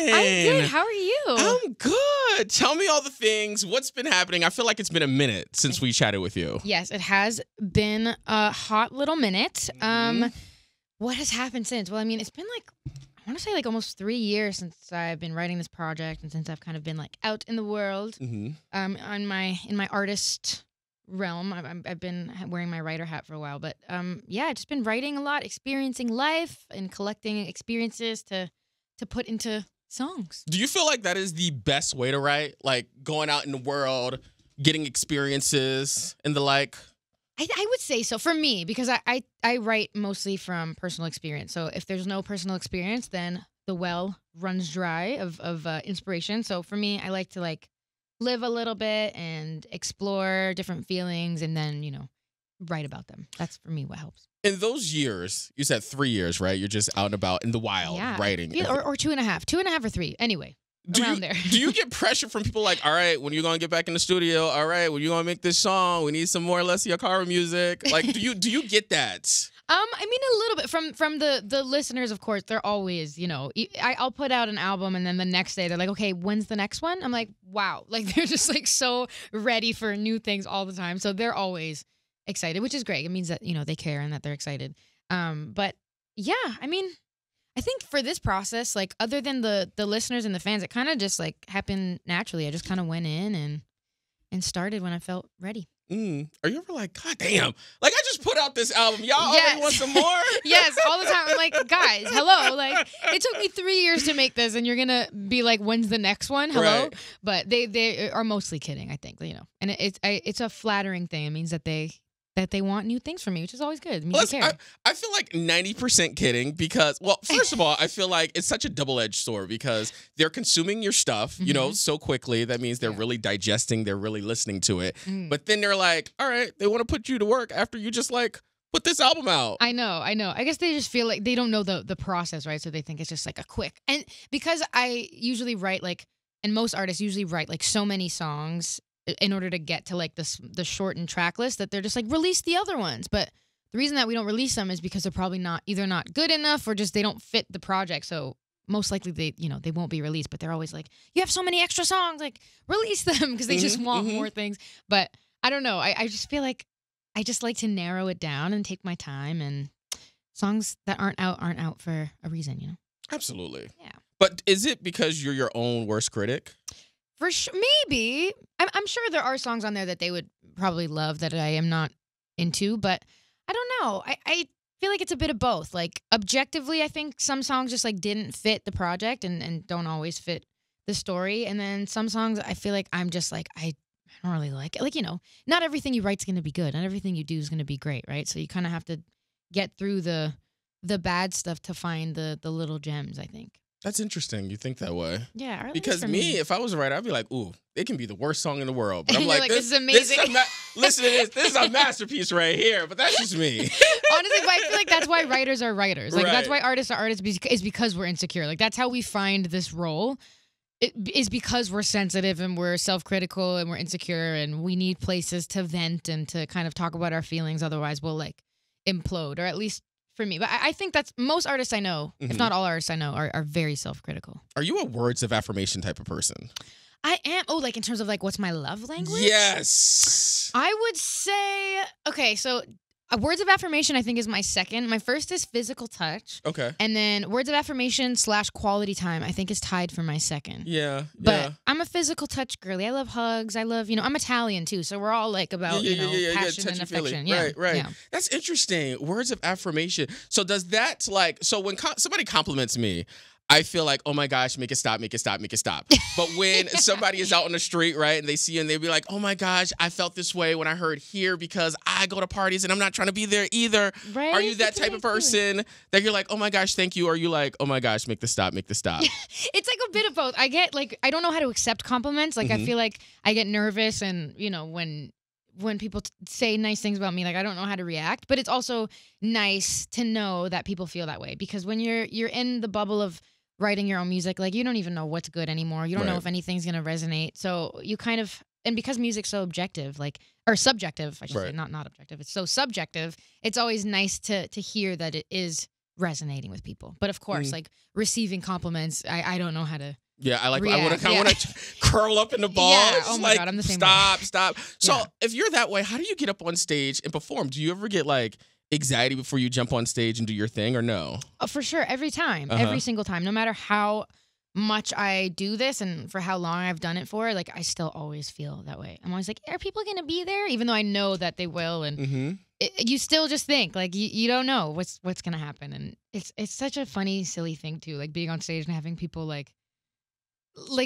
I'm good. How are you? I'm good. Tell me all the things. What's been happening? I feel like it's been a minute since we chatted with you. Yes, it has been a hot little minute. What has happened since? Well, I mean, it's been like, I want to say like almost 3 years since I've been writing this project and since I've kind of been like out in the world in my artist realm. I've been wearing my writer hat for a while, but yeah, I've just been writing a lot, experiencing life and collecting experiences to put into songs. Do you feel like that is the best way to write? Like going out in the world, getting experiences and the like? I would say so for me, because I write mostly from personal experience. So if there's no personal experience, then the well runs dry of inspiration. So for me, I like to like live a little bit and explore different feelings and then, write about them. That's for me what helps. In those years, you said 3 years, right? You're just out and about in the wild writing. Yeah, or 2.5. 2.5 or 3. Anyway. There. Do you get pressure from people like, all right, when you going to get back in the studio? All right, when you going to make this song? We need some more Alessia Cara music. Like, do you get that? I mean, a little bit from the listeners, of course. They're always, I'll put out an album and then the next day they're like, okay, when's the next one? I'm like, wow. Like, they're just like so ready for new things all the time. So they're always excited, which is great. It means that, they care and that they're excited. But yeah, I mean, I think for this process, like other than the listeners and the fans, it kind of just like happened naturally. I just kind of went in and started when I felt ready. Are you ever like, God damn, like I just put out this album. Y'all already want some more? Yes, all the time. I'm like, guys, hello. Like it took me 3 years to make this and you're going to be like, when's the next one? Hello. Right. But they are mostly kidding, I think, and it's a flattering thing. It means that they want new things from me, which is always good. It means they care. I feel like 90% kidding because, well, first of all, I feel like it's such a double-edged sword because they're consuming your stuff, so quickly. That means they're really digesting, they're really listening to it. But then they're like, all right, they want to put you to work after you just like put this album out. I know. I guess they just feel like they don't know the process, right? So they think it's just like a quick. And because I usually write like, and most artists usually write like so many songs in order to get to like the shortened track list that they're just like release the other ones. But the reason that we don't release them is because they're probably either not good enough or just they don't fit the project. So most likely they won't be released, but they're always like, you have so many extra songs, like release them because they just want more things. But I don't know. I just feel like I just like to narrow it down and take my time, and songs that aren't out for a reason, Absolutely. Yeah. But is it because you're your own worst critic? For sure, maybe. I'm sure there are songs on there that they would probably love that I am not into, but I don't know. I feel like it's a bit of both. Like, objectively, I think some songs just, like, didn't fit the project and don't always fit the story. And then some songs, I feel like I'm just, like, I don't really like it. Like, not everything you write's going to be good. Not everything you do is going to be great, right? So you kind of have to get through the bad stuff to find the little gems, I think. That's interesting. You think that way. Yeah. Because me, if I was a writer, I'd be like, ooh, it can be the worst song in the world. But I'm like, this is amazing. Listen to this. This is a masterpiece right here. But that's just me. Honestly, but I feel like that's why writers are writers. Like, that's why artists are artists, is because we're insecure. Like, that's how we find this role. It is because we're sensitive and we're self-critical and we're insecure and we need places to vent and to kind of talk about our feelings. Otherwise, we'll, like, implode, or at least for me. But I think that's most artists I know, if not all artists I know, are very self-critical. Are you a words of affirmation type of person? I am. Oh, like in terms of like what's my love language? Yes. I would say, okay, so words of affirmation I think is my second. My first is physical touch. Okay. And then words of affirmation / quality time I think is tied for my second. Yeah. But I'm a physical touch girly. I love hugs. I love, I'm Italian too. So we're all like about, passion and affection. Yeah, right. Yeah. That's interesting. Words of affirmation. So does that so when somebody compliments me, I feel like, oh my gosh, make it stop, make it stop, make it stop. But when somebody is out on the street, right, and they see you and they be like, oh my gosh, I felt this way when I heard here because I go to parties and I'm not trying to be there either. Right? Are you that type of person that you're like, oh my gosh, thank you? Or are you like, oh my gosh, make this stop, make this stop? It's like a bit of both. I get like, I don't know how to accept compliments. Like I feel like I get nervous and, when people say nice things about me, like I don't know how to react. But it's also nice to know that people feel that way because when you're in the bubble of writing your own music, like you don't even know what's good anymore. You don't know if anything's going to resonate. So you kind of, and because music's so objective, or subjective, I should say, not objective. It's so subjective. It's always nice to hear that it is resonating with people. But of course, like receiving compliments, I don't know how to. Yeah, I react. want to curl up in the ball. Yeah. Oh my God, I'm the same way. Stop. So if you're that way, how do you get up on stage and perform? Do you ever get like anxiety before you jump on stage and do your thing, or no? Oh, for sure, every time, every single time, no matter how much I do this and for how long I've done it for, like I still always feel that way. I'm always like, are people gonna be there? Even though I know that they will, and you still just think like you don't know what's gonna happen, and it's such a funny, silly thing too, like being on stage and having people like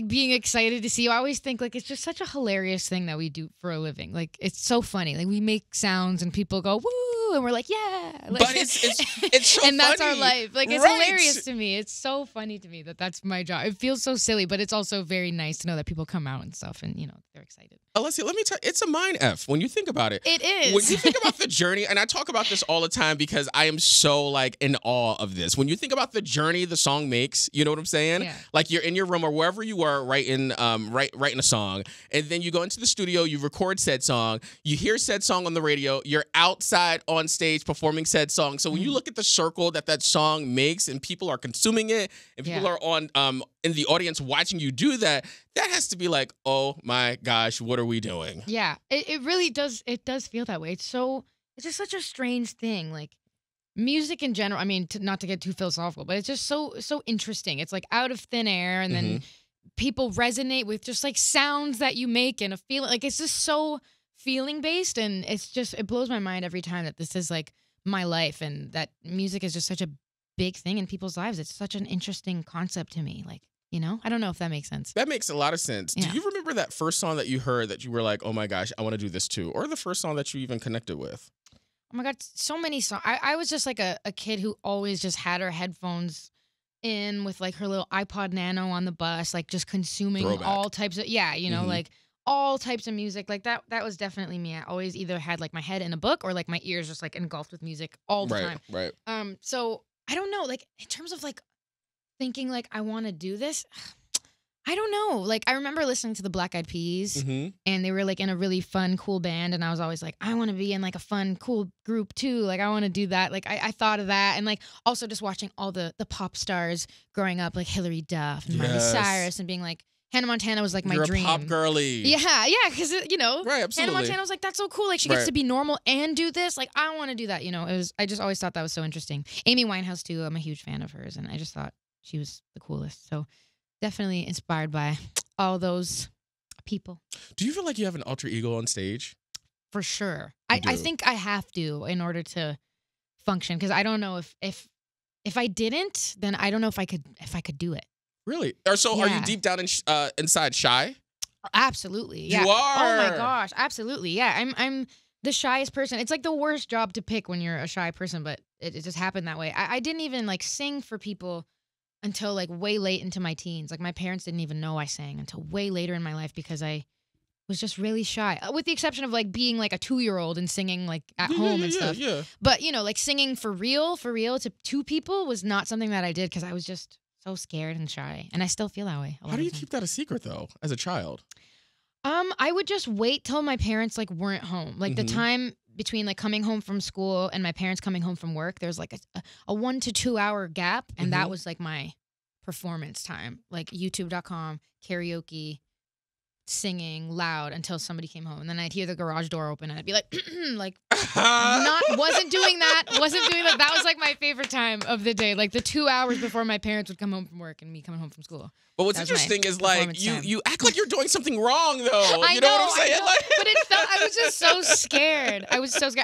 being excited to see you. I always think like it's just such a hilarious thing that we do for a living. Like it's so funny. Like we make sounds and people go woo, and we're like yeah. Like, but it's so and that's funny. our life. Like it's hilarious to me. It's so funny to me that that's my job. It feels so silly, but it's also very nice to know that people come out and stuff, and they're excited. Alessia, let me tell you, it's a mind F when you think about it. It is. When you think about the journey, and I talk about this all the time because I am so like in awe of this. When you think about the journey the song makes, you know what I'm saying? Yeah. Like you're in your room or wherever you are writing a song, and then you go into the studio, you record said song, you hear said song on the radio, you're outside on stage performing said song. So when you look at the circle that song makes, and people are consuming it, and people are on in the audience watching you do that, that has to be like, oh my gosh, what are we doing? Yeah, it really does. It does feel that way. It's just such a strange thing. Like music in general. I mean, not to get too philosophical, but it's just so interesting. It's like out of thin air, and then people resonate with just like sounds that you make and a feeling. Like it's just so feeling based, and it blows my mind every time that this is like my life, and that music is just such a big thing in people's lives. It's such an interesting concept to me. Like. I don't know if that makes sense. That makes a lot of sense. Yeah. Do you remember that first song that you heard that you were like, oh my gosh, I want to do this too? Or the first song that you even connected with? Oh my God, so many songs. I was just like a kid who always just had her headphones in with like her little iPod Nano on the bus, like just consuming Throwback. all types of, like all types of music. Like that was definitely me. I always either had like my head in a book or like my ears just like engulfed with music all the time. Right. So I don't know, like in terms of like thinking like I want to do this, I don't know. Like I remember listening to the Black Eyed Peas, and they were like in a really fun, cool band, and I was always like, I want to be in like a fun, cool group too. Like I want to do that. Like I thought of that, and like also just watching all the pop stars growing up, like Hilary Duff and Miley Cyrus, and being like, Hannah Montana was like my You're dream. a pop girly. Yeah, because right, absolutely. Hannah Montana was like, that's so cool. Like she gets to be normal and do this. Like I want to do that. I just always thought that was so interesting. Amy Winehouse too. I'm a huge fan of hers, and I just thought she was the coolest. So definitely inspired by all those people. Do you feel like you have an alter ego on stage? For sure. I think I have to in order to function, because I don't know if I didn't, then I don't know if I could do it. Really? Or so are you deep down inside shy? Absolutely. Yeah. You are. Oh my gosh, absolutely. Yeah. I'm the shyest person. It's like the worst job to pick when you're a shy person, but it just happened that way. I didn't even like sing for people until like way late into my teens. Like my parents didn't even know I sang until way later in my life, because I was just really shy, with the exception of like being like a 2-year-old and singing like at home and stuff. Yeah. But like singing for real to 2 people was not something that I did, because I was just so scared and shy, and I still feel that way. How do you keep that a secret though, as a child? I would just wait till my parents like weren't home. Like the time between like coming home from school and my parents coming home from work, there's like a 1 to 2 hour gap, and that was like my performance time. Like YouTube.com, karaoke, singing loud until somebody came home, and then I'd hear the garage door open, and I'd be like, like, wasn't doing that. That was like my favorite time of the day, like the 2 hours before my parents would come home from work and me coming home from school. But what's interesting is like you act like you're doing something wrong though. I you know what I'm saying? Like, but I was just so scared. I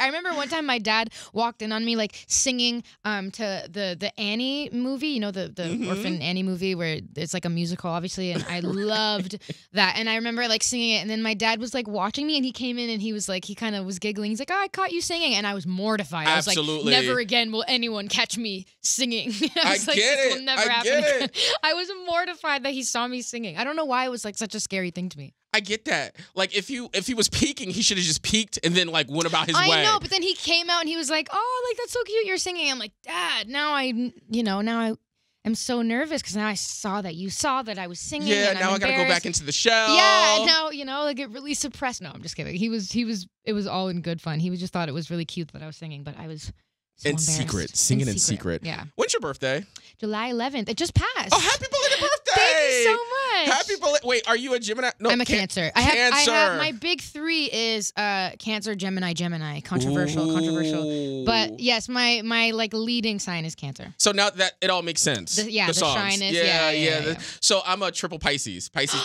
remember one time my dad walked in on me like singing to the Annie movie, the orphan Annie movie where it's like a musical, obviously, and I loved that. And I remember like singing it, and then my dad was like watching me, and he came in and he was like, he kind of was giggling. He's like, oh, I caught you singing, and I was mortified. I was Absolutely. like, never again will anyone catch me singing. I was I like, get this it. will never I happen get again. it. I was mortified that he saw me singing. I don't know why it was like such a scary thing to me. I get that. Like if he was peeking, he should have just peeked and then like went about his way. I know, but then he came out and he was like, "Oh, like that's so cute you're singing." I'm like, "Dad, now I am so nervous because now I saw that you saw that I was singing." Yeah, and now I'm I gotta go back into the shell. Yeah, now like it really suppressed. No, I'm just kidding. It was all in good fun. He just thought it was really cute that I was singing, but I was So in secret. Sing it in secret. Yeah. When's your birthday? July 11th. It just passed. Oh, happy belated birthday! Thank you so much. Happy belated. Wait, are you a Gemini? No, I'm a Cancer. I Cancer. have my big three is Cancer, Gemini. Controversial. But yes, my like leading sign is Cancer. So now that it all makes sense. The songs. shyness. Yeah. So I'm a triple Pisces. Pisces.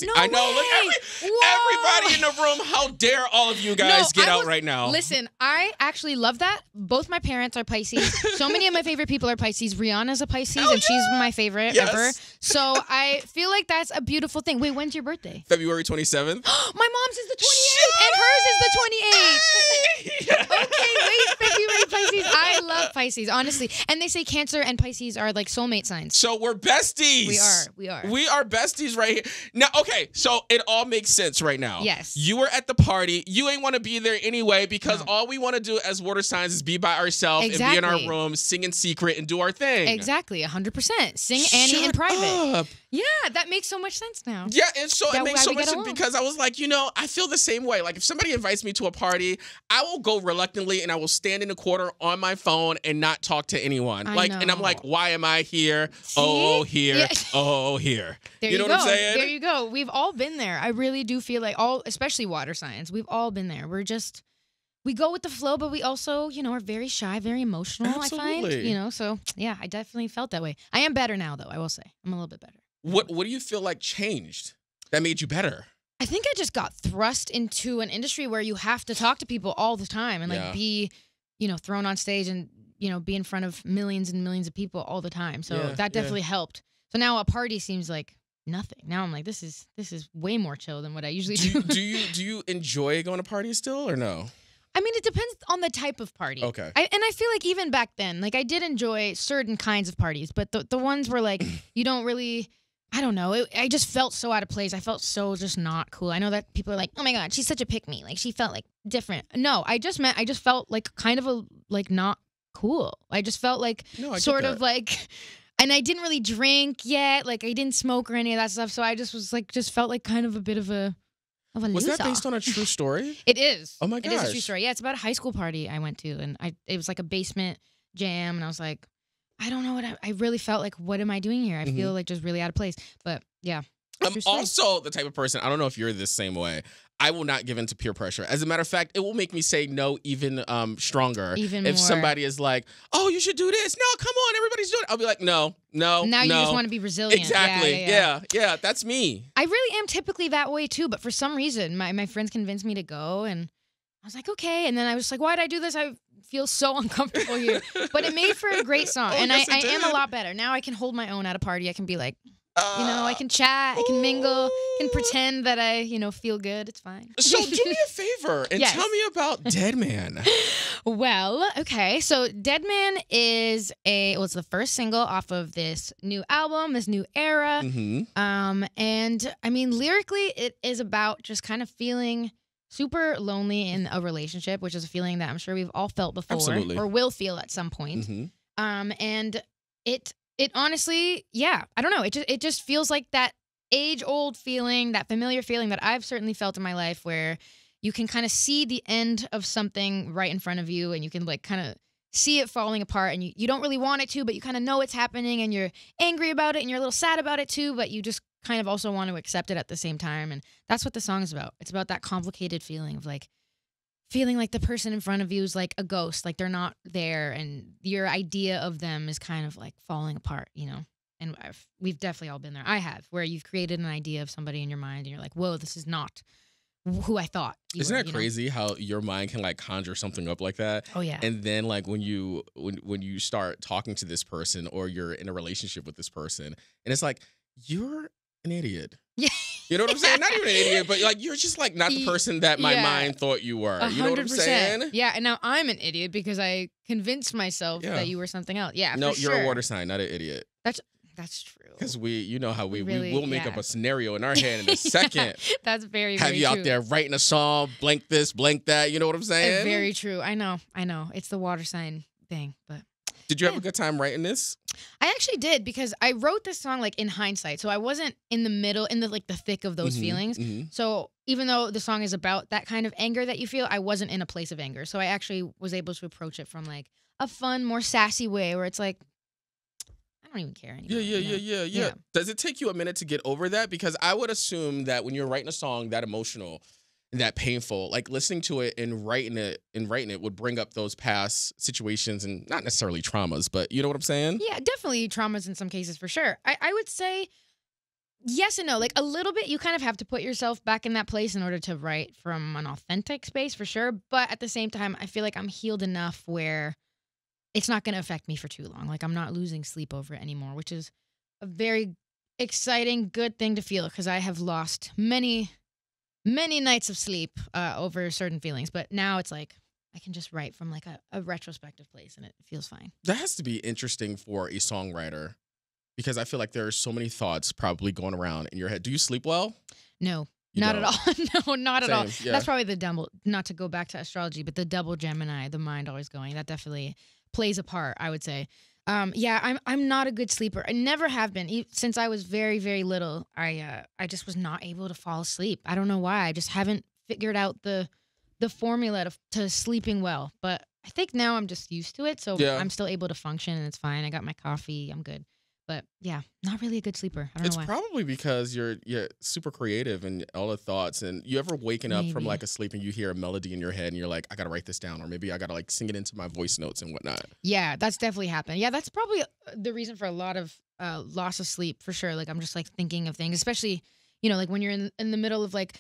No I know. way. Look, everybody in the room. How dare all of you guys get out right now? Listen, I actually love that. Both my parents are Pisces. So many of my favorite people are Pisces. Rihanna's a Pisces, and she's my favorite ever. So I feel like that's a beautiful thing. Wait, when's your birthday? February 27th. My mom's is the 28th, and hers is the 28th. Okay, wait, February Pisces. I love Pisces, honestly. And they say Cancer and Pisces are like soulmate signs. So we're besties. We are. We are besties right here. Now, okay, so it all makes sense right now. Yes. You were at the party. You ain't want to be there anyway because all we want to do as water signs is be by ourselves and be in our room, sing in secret, and do our thing. Exactly, 100%. Sing Annie in private. Up. Yeah, that makes so much sense now. Yeah, and so it makes so much sense along. because I was like, I feel the same way. Like if somebody invites me to a party, I will go reluctantly and I will stand in the corner on my phone and not talk to anyone. And I'm like, why am I here? See? Oh, here. Yeah. Oh, here. There you know what I'm saying? There you go. We've all been there. I really do feel like especially water signs. We've all been there. We go with the flow, but we also, are very shy, very emotional, Absolutely. I find. So yeah, I definitely felt that way. I am better now though, I will say. I'm a little bit better. What do you feel like changed that made you better? I think I just got thrust into an industry where you have to talk to people all the time and like be, thrown on stage and, be in front of millions and millions of people all the time. So that definitely helped. So now a party seems like nothing. Now I'm like, this is way more chill than what I usually do. Do you enjoy going to parties still or no? I mean, it depends on the type of party. Okay. I feel like even back then, like I did enjoy certain kinds of parties, but the ones where like you don't really, I don't know, I just felt so out of place. I felt so just not cool. I know that people are like, oh my God, she's such a pick-me. Like she felt like different. No, I just felt like kind of not cool. I just felt like sort of like, and I didn't really drink yet. Like I didn't smoke or any of that stuff. So I just was like, felt like kind of a bit of a Was that based on a true story? It is. Oh my gosh. It is a true story. Yeah, it's about a high school party I went to, and it was like a basement jam, and I was like, I don't know what I really felt like. What am I doing here? I feel like just really out of place. But yeah. I'm also the type of person. I don't know if you're the same way. I will not give in to peer pressure. As a matter of fact, it will make me say no even stronger. Even if more. Somebody is like, "Oh, you should do this." No, come on, everybody's doing it. I'll be like, "No." Now you just want to be resilient. Exactly. Yeah. That's me. I really am typically that way too, but for some reason, my friends convinced me to go, and I was like, okay. And then I was like, why did I do this? I feel so uncomfortable here. But it made for a great song, and yes, I am a lot better now. I can hold my own at a party. I can be like, I can chat, I can mingle, can pretend that I, feel good. It's fine. So do me a favor and tell me about Dead Man. Well, okay. So Dead Man was the first single off of this new album, this new era. And I mean, lyrically, it is about just kind of feeling super lonely in a relationship, which is a feeling that I'm sure we've all felt before. Absolutely. Or will feel at some point. And it honestly, I don't know. It just feels like that age-old feeling, that familiar feeling that I've certainly felt in my life, where you can kind of see the end of something right in front of you, and you can like kind of see it falling apart, and you don't really want it to, but you kind of know it's happening, and you're angry about it, and you're a little sad about it too, but you just kind of also want to accept it at the same time. And that's what the song is about. It's about that complicated feeling of like feeling like the person in front of you is like a ghost, like they're not there, and your idea of them is kind of like falling apart, And we've definitely all been there. I have, where you've created an idea of somebody in your mind, and you're like, whoa, this is not who I thought you Isn't were, that crazy how your mind can like conjure something up like that? Oh yeah. And then like when you start talking to this person, or you're in a relationship with this person, and it's like, you're an idiot. Yeah. You know what I'm saying? Not even an idiot, but like you're just like not the person that my mind thought you were. 100%. You know what I'm saying? Yeah, and now I'm an idiot because I convinced myself that you were something else. Yeah, no, for you're sure. a water sign, not an idiot. That's true. Because we Really, will make up a scenario in our head in a second. That's very, Have very you true. out there writing a song, blank this, blank that. You know what I'm saying? Very true. I know. It's the water sign thing, but Did you have a good time writing this? I actually did, because I wrote this song like in hindsight. So I wasn't in the middle, in the like the thick of those feelings. So even though the song is about that kind of anger that you feel, I wasn't in a place of anger. So I actually was able to approach it from like a fun, more sassy way where it's like, I don't even care anymore. Yeah. Does it take you a minute to get over that? Because I would assume that when you're writing a song that emotional, that painful, like listening to it and writing it would bring up those past situations and not necessarily traumas, but you know what I'm saying? Yeah, definitely traumas in some cases for sure. I would say yes and no. Like a little bit, you kind of have to put yourself back in that place in order to write from an authentic space for sure. But at the same time, I feel like I'm healed enough where it's not going to affect me for too long. Like I'm not losing sleep over it anymore, which is a very exciting, good thing to feel, because I have lost many nights of sleep over certain feelings. But now it's like I can just write from like a retrospective place and it feels fine. That has to be interesting for a songwriter, because I feel like there are so many thoughts probably going around in your head. Do you sleep well? No. You not don't? at all. No, not at all. Yeah. That's probably the double, not to go back to astrology, but the double Gemini, the mind always going, that definitely plays a part, I would say. Yeah, I'm not a good sleeper. I never have been. Since I was very, very little, I just was not able to fall asleep. I don't know why. I just haven't figured out the formula to sleeping well. But I think now I'm just used to it, so I'm still able to function and it's fine. I got my coffee. I'm good. But yeah, not really a good sleeper. I don't know why. It's probably because you're super creative and all the thoughts. And you ever waking up from like a sleep and you hear a melody in your head and you're like, I gotta write this down, or maybe I gotta like sing it into my voice notes and whatnot. Yeah, that's definitely happened. Yeah, that's probably the reason for a lot of loss of sleep for sure. Like I'm just like thinking of things, especially like when you're in the middle of like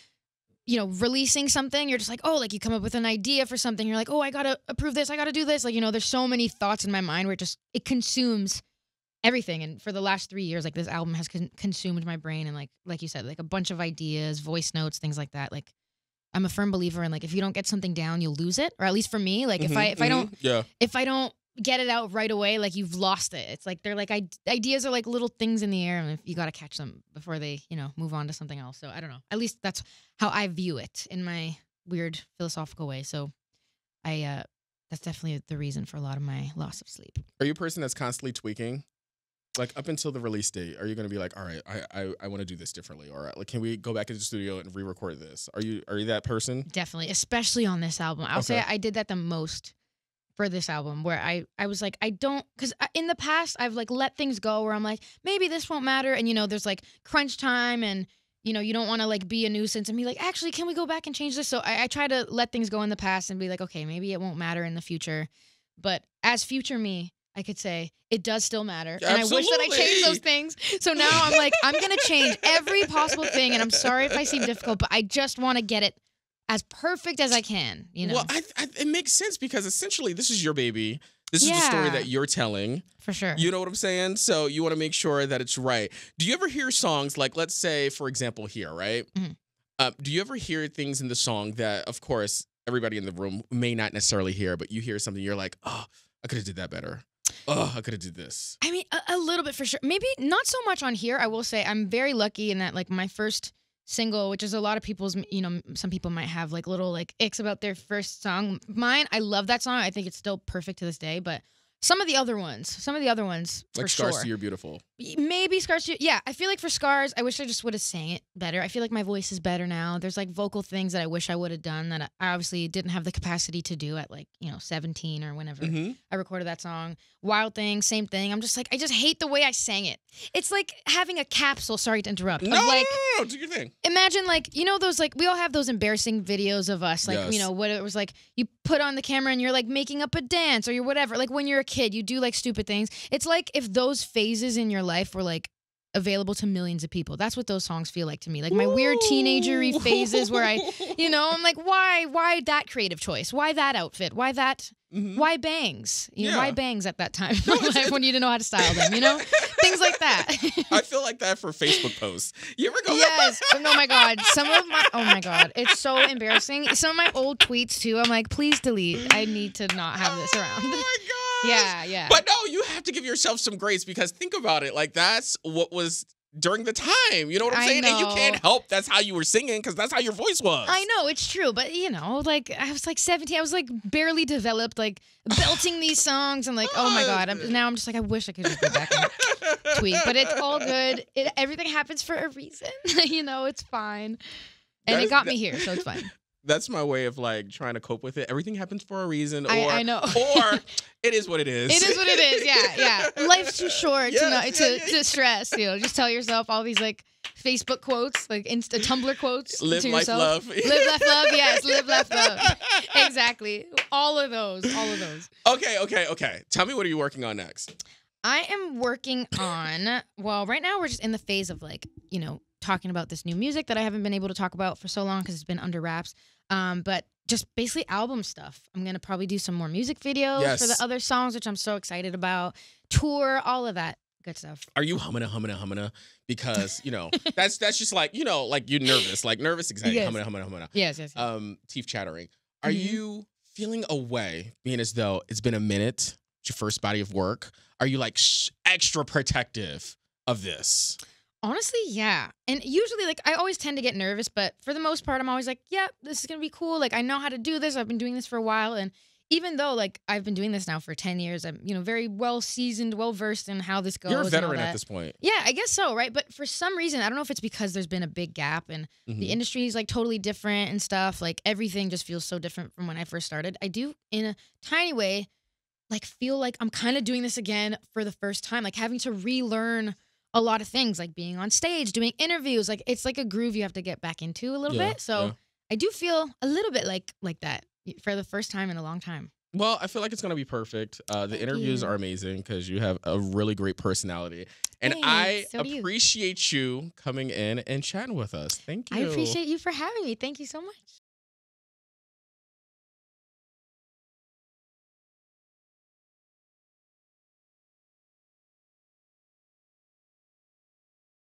releasing something, you're just like, oh, like you come up with an idea for something. You're like, oh, I gotta approve this. I gotta do this. Like there's so many thoughts in my mind where it consumes everything. And for the last 3 years, like this album has consumed my brain, and like you said, like a bunch of ideas, voice notes, things like that. Like I'm a firm believer in like if you don't get something down, you'll lose it, or at least for me, like if I don't get it out right away, like you've lost it. It's like they're like ideas are like little things in the air, and you got to catch them before they move on to something else. So I don't know. At least that's how I view it in my weird philosophical way. So that's definitely the reason for a lot of my loss of sleep. Are you a person that's constantly tweaking? Like up until the release date, are you going to be like, all right, I want to do this differently, or like, can we go back into the studio and re-record this? Are you that person? Definitely, especially on this album. I'll say I did that the most for this album, where I was like, I don't, because in the past I've like let things go where I'm like, maybe this won't matter, and there's like crunch time, and you don't want to like be a nuisance and be like, actually, can we go back and change this? So I try to let things go in the past and be like, okay, maybe it won't matter in the future, but as future me, I could say it does still matter. Absolutely. And I wish that I changed those things. So now I'm like, I'm going to change every possible thing. And I'm sorry if I seem difficult, but I just want to get it as perfect as I can. Well, it makes sense, because essentially this is your baby. This is the story that you're telling. For sure. You know what I'm saying? So you want to make sure that it's right. Do you ever hear songs like, let's say, for example, here, right? Mm-hmm. Do you ever hear things in the song that, of course, everybody in the room may not necessarily hear, but you hear something, you're like, oh, I could have did that better. Oh, I could have did this. I mean, a little bit for sure. Maybe not so much on here. I will say I'm very lucky in that like my first single, which is a lot of people's, some people might have like little like icks about their first song. Mine, I love that song. I think it's still perfect to this day, but some of the other ones like for Scars sure. to You're Beautiful. Maybe Scars to Yeah, I feel like for Scars, I wish I just would have sang it better. I feel like my voice is better now. There's like vocal things that I wish I would have done that I obviously didn't have the capacity to do at like, 17 or whenever I recorded that song. Wild Thing, same thing. I'm just like, I just hate the way I sang it. It's like having a capsule, sorry to interrupt. No, do your thing. Imagine like, those like, we all have those embarrassing videos of us, like, yes. What it was like, you put on the camera and you're like making up a dance or you're whatever. Like when you're a kid, you do like stupid things. It's like if those phases in your life were like available to millions of people. That's what those songs feel like to me. Like my weird teenagery phases where I'm like, why that creative choice? Why that outfit? Why that? Why bangs? Why bangs at that time in life when you didn't know how to style them? Things like that. I feel like that for Facebook posts. You ever go? Yes. Oh my God. Oh my God. It's so embarrassing. Some of my old tweets too. I'm like, please delete. I need to not have this around. Oh my God. Yeah. But no, you have to give yourself some grace, because think about it. Like that's what was during the time. You know what I'm I saying? And you know. can't help that's how you were singing because that's how your voice was. I know, it's true, but like I was like 17, I was like barely developed, like belting these songs. I'm like, oh my God. Now I'm just like, I wish I could just go back and tweet, but it's all good. Everything happens for a reason. It's fine. And it got me here, so it's fine. That's my way of like trying to cope with it. Everything happens for a reason. I know. Or it is what it is. It is what it is. Yeah. Life's too short to stress. Just tell yourself all these like Facebook quotes, like Tumblr quotes. Live, to life, yourself. love. Live, life, love. Yes, live, life, love. Exactly. All of those. Okay. Tell me, what are you working on next? I am working on. Well, right now we're just in the phase of like talking about this new music that I haven't been able to talk about for so long because it's been under wraps. But just basically album stuff. I'm going to probably do some more music videos for the other songs, which I'm so excited about. Tour, all of that good stuff. Are you humming? Because, that's just like, like you're nervous, excited, Yes. humming. Yes. Teeth chattering. Are you feeling a way, being as though it's been a minute, it's your first body of work? Are you like extra protective of this? Honestly, yeah. And usually, like, I always tend to get nervous, but for the most part, I'm always like, yeah, this is going to be cool. Like, I know how to do this. I've been doing this for a while. And even though, like, I've been doing this now for 10 years, I'm, very well-seasoned, well-versed in how this goes. You're a veteran at this point. Yeah, I guess so, right? But for some reason, I don't know if it's because there's been a big gap and the industry is, like, totally different and stuff. Like, everything just feels so different from when I first started. I do, in a tiny way, like, feel like I'm kind of doing this again for the first time. Like, having to relearn a lot of things, like being on stage, doing interviews. Like, it's like a groove you have to get back into a little bit. So I do feel a little bit like that for the first time in a long time. Well, I feel like it's going to be perfect. The interviews are amazing because you have a really great personality. And I appreciate you coming in and chatting with us. Thank you. I appreciate you for having me. Thank you so much.